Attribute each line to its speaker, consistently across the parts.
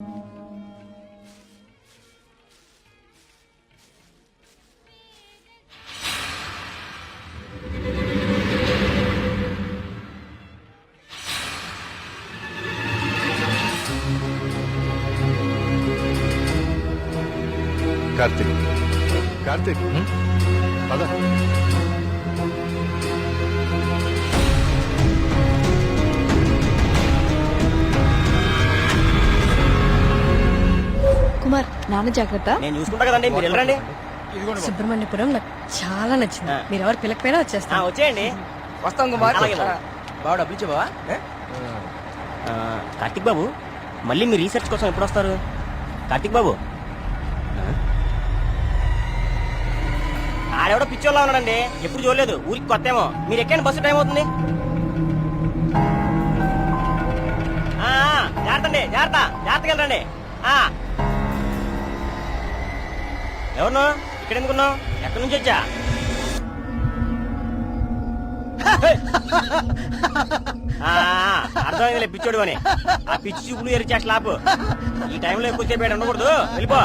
Speaker 1: కార్తీక్ కార్తీక్ పద.
Speaker 2: కుమార్ నాన్న జాగ్రత్త.
Speaker 3: నేను చూసుకుంటా కదండి, మీరు వెళ్ళండి.
Speaker 2: సుబ్రహ్మణ్యపురం నాకు చాలా నచ్చింది. మీరు ఎవరు పిల్లకపోయినా వచ్చేస్తా.
Speaker 3: వచ్చేయండి.
Speaker 4: వస్తాం కుమార్.
Speaker 3: అలాగే బాబు.
Speaker 4: బావ డబ్బులు ఇచ్చావా?
Speaker 3: కార్తిక్ బాబు, మళ్ళీ మీ రీసెర్చ్ కోసం ఎప్పుడు వస్తారు? కార్తిక్ బాబు, ఆడెవడో పిచ్చోళ్ళ ఉన్నాడండి, ఎప్పుడు చూడలేదు, ఊరికి కొత్త ఏమో. మీరు ఎక్కండి, బస్సు టైం అవుతుంది. జాగ్రత్త అండి, జాగ్రత్త, జాగ్రత్తగా వెళ్ళండి. ఎవరు ఇక్కడ ఎందుకున్నావు? ఎక్కడి నుంచి వచ్చా? అర్థమైంది పిచ్చోడు అని. ఆ పిచ్చి చూపులు ఎరి చేస్తా లాపు. ఈ టైంలో ఎక్కువసేపు ఉండకూడదు, వెళ్ళిపో.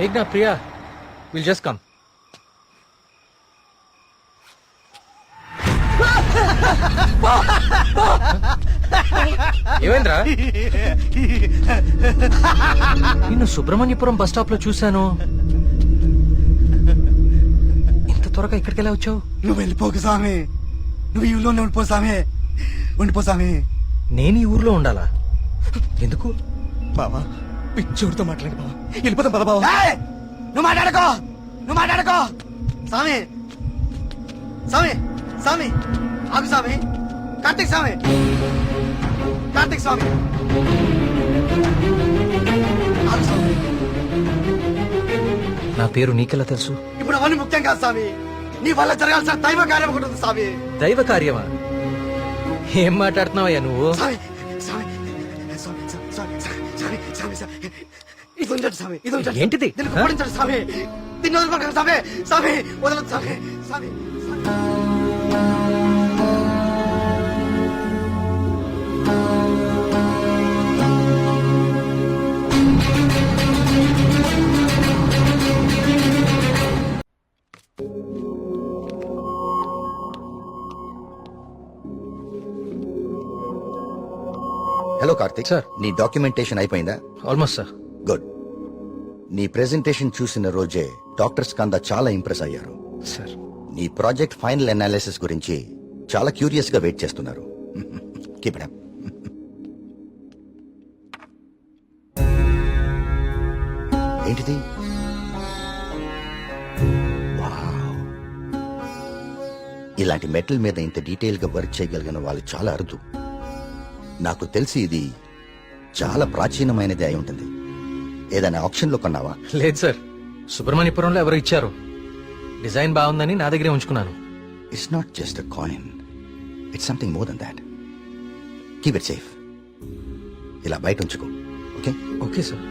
Speaker 5: Meghna, Priya, we'll just come. ఏమైందిరా? నిన్ను సుబ్రహ్మణ్యపురం బస్ స్టాప్ లో చూశాను. ఇంత త్వరగా ఇక్కడికి ఎలా వచ్చావు?
Speaker 6: నువ్వు వెళ్ళిపోకు స్వామి, నువ్వు ఈ ఊళ్ళోనే ఉండిపో స్వామి, ఉండిపో స్వామి.
Speaker 5: నేను ఈ ఊర్లో ఉండాలా? ఎందుకు?
Speaker 6: బావా పిచ్చోడితో మాట్లాడి బావా, వెళ్ళిపోతాం పద బావా. నువ్వు మాట్లాడుకో, నువ్వు మాట్లాడుకో. స్వామి స్వామి స్వామి ఆగు స్వామి. కార్తీక్ స్వామి, కార్తీక్ స్వామి ఆగు స్వామి.
Speaker 5: నా పేరు నీకెలా తెలుసు?
Speaker 6: ఇప్పుడు అవన్నీ ముఖ్యం కాదు స్వామి, నీ వల్ల జరగాల్సిన దైవ కార్యం ఒకటి ఉంది స్వామి.
Speaker 5: దైవ కార్యమా? ఏం మాట్లాడుతున్నావయ్యా నువ్వు?
Speaker 6: స్వామి స్వామి స్వామి స్వామి స్వామి స్వామి స్వామి ఇది ఉంచండి స్వామి, ఇది ఉంచండి.
Speaker 5: ఏంటిది?
Speaker 6: దీనికి ఓడించండి స్వామి, దీన్ని వదలకండి స్వామి, స్వామి వదలదు స్వామి, స్వామి.
Speaker 7: Hello Karthik
Speaker 5: sir.
Speaker 7: నీ డాక్యుమెంటేషన్ అయిపోయిందా?
Speaker 5: Almost sir.
Speaker 7: గుడ్. నీ ప్రెజెంటేషన్ చూసిన రోజే డాక్టర్స్ కందా చాలా ఇంప్రెస్ అయ్యారు.
Speaker 5: సార్,
Speaker 7: నీ ప్రాజెక్ట్ ఫైనల్ అనాలిసిస్ గురించి చాలా క్యూరియస్ గా వెయిట్ చేస్తున్నారు. Keep it up. ఏంటిది? వావ్. ఇలాంటి మెటల్ మీద ఇంత డీటెయిల్ గా వర్క్ చేయగలిగిన వాళ్ళు చాలా అరుదు. నాకు తెలిసి ఇది చాలా ప్రాచీనమైనది అయి ఉంటుంది. ఏదైనా ఆప్షన్ లో కొన్నావా?
Speaker 5: లేదు సార్, సుబ్రహ్మణ్యపురంలో ఎవరు ఇచ్చారు. డిజైన్ బాగుందని నా దగ్గరే ఉంచుకున్నాను.
Speaker 7: It's not just a coin, it's something more than that. Keep it safe. ఇలా బయట ఉంచుకో. Okay?
Speaker 5: Okay sir.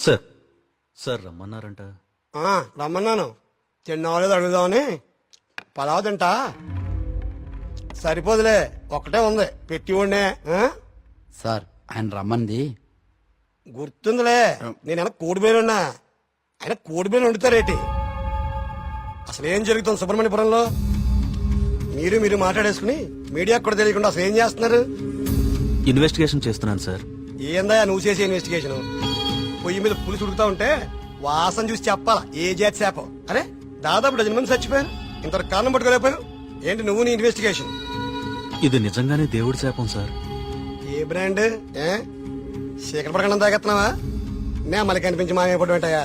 Speaker 8: Sir, sir రమ్మన్నారంట.
Speaker 6: రమ్మన్నాను, తిన్నావాలేదు అడుగుదామని. పలావ్ తింటా? సరిపోదులే, ఒక్కటే ఉంది పెట్టి ఉండే.
Speaker 4: సార్ ఆయన రమ్మంది.
Speaker 6: గుర్తుందిలే, నేను కోడిబేలున్నా, ఆయన కోడిబేలు వండుతారేటి? అసలు ఏం జరుగుతుంది సుబ్రహ్మణ్యపురంలో? మీరు మాట్లాడేసుకుని మీడియాకు కూడా తెలియకుండా అసలు ఏం చేస్తున్నారు?
Speaker 8: ఇన్వెస్టిగేషన్ చేస్తున్నాను సార్.
Speaker 6: ఏందా నువ్వు చేసే ఇన్వెస్టిగేషన్? పొయ్యి మీద పులుసు ఉడుకుతా ఉంటే వాసన చూసి చెప్పాలా ఏ జాతి శాపం? అరే దాదాపు డజన్ మంది చచ్చిపోయారు, ఇంతవరకు కారణం పట్టుకోలేకపోయావు. ఏంటి నువ్వు నీ ఇన్వెస్టిగేషన్?
Speaker 8: ఇది నిజంగానే దేవుడి శాపం సార్.
Speaker 6: ఏ బ్రాండ్? చీకటి పడకుండా తాగెత్తున్నావా? నే మళ్ళీ కనిపించి మాయపడి ఉంటాయా?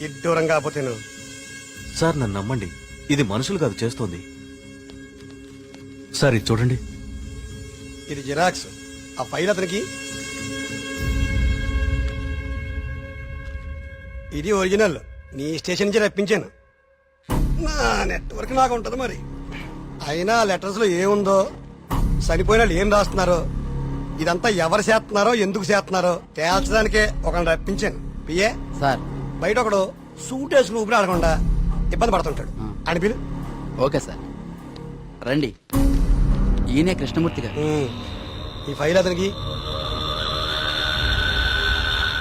Speaker 6: ఇడ్డూరం కాకపోతే నువ్వు
Speaker 8: సార్ నన్ను నమ్మండి, ఇది మనుషులు కాదు చేస్తోంది. సార్ ఇది చూడండి.
Speaker 6: ఇది జిరాక్స్. ఆ ఫైల్ అతనికి. ఇది ఒరిజినల్. నీ స్టేషన్ నుంచి రప్పించాను. నా నెట్వర్క్ నాకు ఉంటుంది మరి. అయినా లెటర్స్ లో ఏముందో, చనిపోయిన వాళ్ళు ఏం రాస్తున్నారో, ఇదంతా ఎవరు చేస్తున్నారో ఎందుకు చేస్తున్నారో తేల్చడానికే ఒకరిని రప్పించాను. పిఏ
Speaker 4: సార్
Speaker 6: బయట ఒకడు సూట్ వేసుకుని ఊపిరి ఆడకుండా ఇబ్బంది పడుతుంటాడు. అని పిలు.
Speaker 4: ఓకే సార్ రండి. ఈయనే కృష్ణమూర్తి గారు.
Speaker 6: ఈ ఫైల్ అతనికి.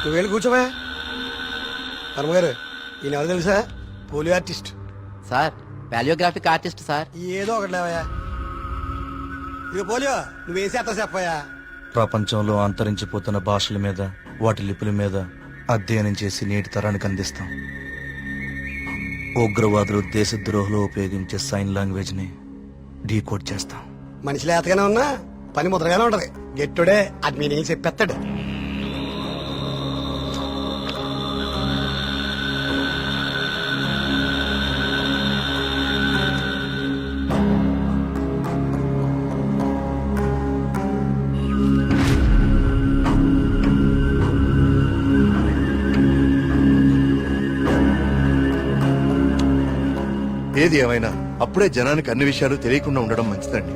Speaker 6: నువ్వు వెళ్ళి కూర్చోవా. ధర్మగారు, ఈయన ఎవరు తెలుసా? Polio artist.
Speaker 4: Sir palaeographic artist sir.
Speaker 6: ఏదో ఒకటి లేవయా. ఇక పోలియో నువ్వేం చేస్తా చెప్పయా.
Speaker 9: ప్రపంచంలో అంతరించిపోతున్న భాషల మీద, వాటి లిపుల మీద అధ్యయనం చేసి నేటి తరానికి అందిస్తాం. ఉగ్రవాదులు దేశద్రోహులు ఉపయోగించే సైన్ లాంగ్వేజ్ ని డీకోడ్ చేస్తాం.
Speaker 6: మనిషి లేతగానే ఉన్నా పని ముద్రగానే ఉంటది. గెట్టుడే అది మీనేం చెప్పేస్తాడు.
Speaker 1: ఏది ఏమైనా అప్పుడే జనానికి అన్ని విషయాలు తెలియకుండా ఉండడం మంచిదండి.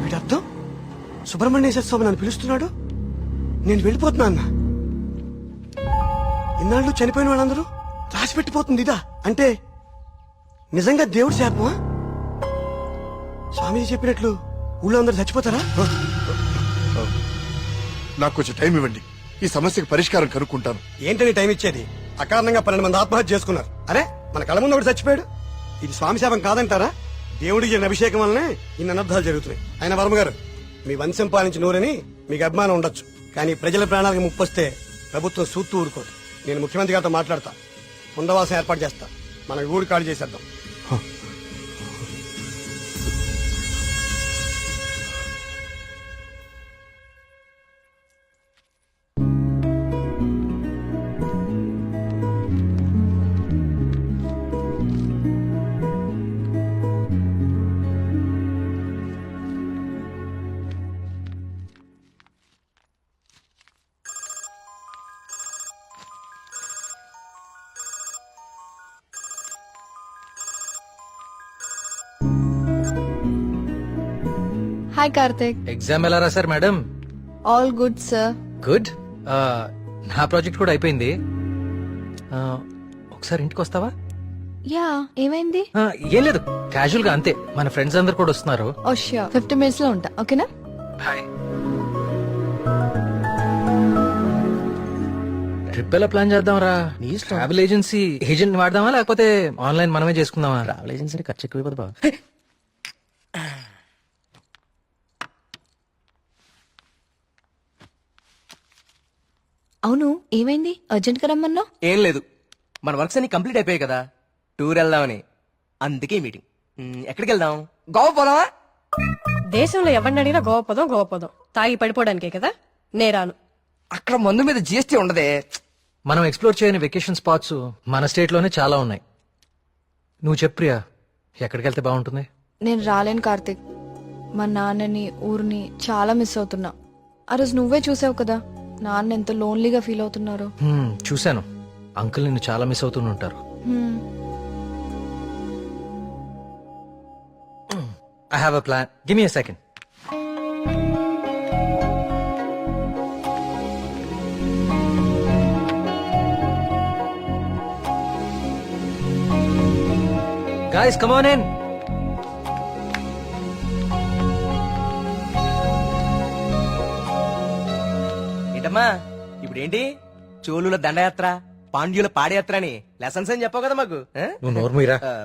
Speaker 6: వీడర్థం సుబ్రహ్మణ్యేశ్వర స్వామి నన్ను పిలుస్తున్నాడు. నేను వెళ్ళిపోతున్నా అన్న. ఇన్నాళ్ళు చనిపోయిన వాళ్ళందరూ రాసి పెట్టిపోతుంది ఇదా అంటే నిజంగా దేవుడి శాపమా? స్వామీజీ చెప్పినట్లు ఊళ్ళో అందరూ చచ్చిపోతారా?
Speaker 1: నాకు కొంచెం టైం ఇవ్వండి, ఈ సమస్యకు పరిష్కారం కనుక్కుంటాను.
Speaker 6: ఏంటని టైం ఇచ్చేది? అకారణంగా 12 మంది ఆత్మహత్య చేసుకున్నారు. అరే మన కళ్ళ ముందు ఒకటి చచ్చిపోయాడు. ఇది స్వామి శాపం కాదంటారా? దేవుడికి జరిగిన అభిషేకం వల్లనే ఇన్ని అనర్థాలు జరుగుతున్నాయి. ఆయన వర్మ గారు, మీ వంశం పాలించి నూరని మీకు అభిమానం ఉండొచ్చు, కానీ ప్రజల ప్రాణాలకు ముప్పొస్తే ప్రభుత్వం సూత్తూ ఊరుకోదు. నేను ముఖ్యమంత్రి గారితో మాట్లాడతా, పునరావాసం ఏర్పాటు చేస్తా. మన ఊరు ఖాళీ చేసేద్దాం.
Speaker 10: హాయ్ కార్తిక్.
Speaker 5: ఎగ్జామ్ ఎలా రాశారు madam?
Speaker 10: All good sir.
Speaker 5: Good. నా ప్రాజెక్ట్ కూడా అయిపోయింది. ఒకసారి ఇంటికి వస్తావా?
Speaker 10: యా, ఏమైంది?
Speaker 5: ఏం లేదు, క్యాజువల్ గా అంతే. మన ఫ్రెండ్స్ అందరు కూడా వస్తున్నారు.
Speaker 10: ఓ ష్యూర్, 50 minutes లో ఉంటా. ఓకేనా?
Speaker 5: బాయ్. ట్రిప్ ఎలా ప్లాన్ చేద్దాం రా? ట్రావెల్ ఏజెన్సీ ఏజెంట్ వాడదామా లేకపోతే ఆన్లైన్ మనమే చేసుకుందామా?
Speaker 4: ట్రావెల్ ఏజెన్సీ ఖర్చు ఎక్కువ బాబా.
Speaker 10: అవును, ఏమైంది? అర్జెంట్ గా రమ్మన్నావు?
Speaker 4: ఏం లేదు, మన వర్క్స్ అన్ని కంప్లీట్ అయిపోయాయి కదా, టూర్ వెళ్దామని. అందుకే మీటింగ్. ఎక్కడికి వెళ్దాం? గోవా పోదామా?
Speaker 2: దేశంలో ఎవరిని అడిగినా గోవా పదం తాగి పడిపోవడానికే కదా. నేరాను.
Speaker 4: అక్కడ మందు మీద జిఎస్టీ ఉండదే.
Speaker 5: మనం ఎక్స్ప్లోర్ చేయని వెకేషన్ స్పాట్స్ మన స్టేట్ లోనే చాలా ఉన్నాయి. నువ్వు చెప్పు ప్రియా, ఎక్కడికి వెళ్తే బాగుంటుంది?
Speaker 10: నేను రాలేను కార్తిక్. మా నాన్నని, ఊరిని చాలా మిస్ అవుతున్నా. ఆ రోజు నువ్వే చూసావు కదా నాన్న ఎంత లోన్లీగా ఫీల్ అవుతున్నారు.
Speaker 5: చూశాను. అంకుల్ నిన్ను చాలా మిస్ అవుతూ ఉంటారు. I have a plan. Give me a second. Guys, come on in.
Speaker 4: ఏంటమ్మా ఇప్పుడేంటి చోళుల దండయాత్ర పాండ్యుల పాదయాత్ర అని లెసన్స్ అని చెప్పావు కదా మాకు ఆ?
Speaker 5: నువ్వు నోర్మీరా
Speaker 4: ఆ,